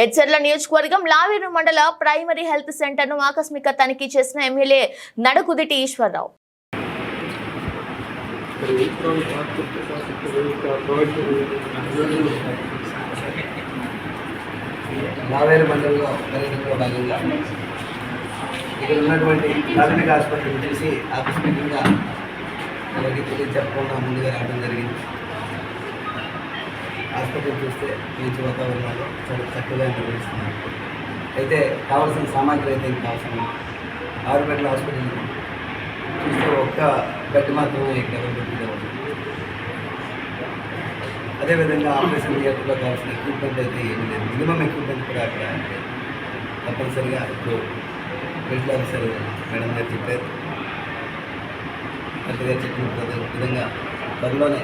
ఎచ్చర్ల నియోజకవర్గం లావేరు మండల primary health centre ను ఆకస్మిక తనిఖీ చేసిన ఎమ్మెల్యే నడకుదిటి ఈశ్వరరావు. లావేరు మండలంలో పర్యటనలో భాగంగా ఇక్కడ ఉన్నటువంటి ప్రాథమిక హాస్పిటల్ చూసి ఆకస్మికంగా ఎవరికి తెలియచెప్పకుండా ముందుగా రావడం జరిగింది. హాస్పిటల్ చూస్తే మంచి వాతావరణంలో చాలా చక్కగా నిర్వహిస్తున్నారు. అయితే కావాల్సిన సామాగ్రి అయితే కావాల్సిన 6 బెడ్ల హాస్పిటల్ చూస్తే ఒక్క బెడ్ మాత్రమే ఇక్కడ అవైలబిలిటీగా ఉంది. అదేవిధంగా ఆపరేషన్ థియేటర్లో కావాల్సిన ఎక్విప్మెంట్ అయితే ఏమీ లేదు. మినిమం ఎక్విప్మెంట్ కూడా అక్కడ తప్పనిసరిగా ఇప్పుడు మెడికల్ ఆఫీసర్ మేడం గారు చెప్పారు. మంత్రి గారు చెప్పిన విధంగా త్వరలోనే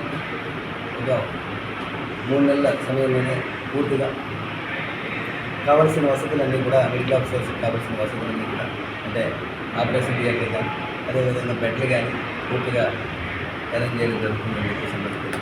ఒక 3 నెలల సమయంలోనే పూర్తిగా కావాల్సిన వసతులన్నీ కూడా మెడికల్ ఆఫీసర్స్కి కావాల్సిన వసతులన్నీ కూడా అంటే ఆపరేషన్ థియేటర్ కానీ అదేవిధంగా బెడ్లు కానీ పూర్తిగా అరేంజ్ చేయడం జరుగుతుందని చెప్పి సందర్భంగా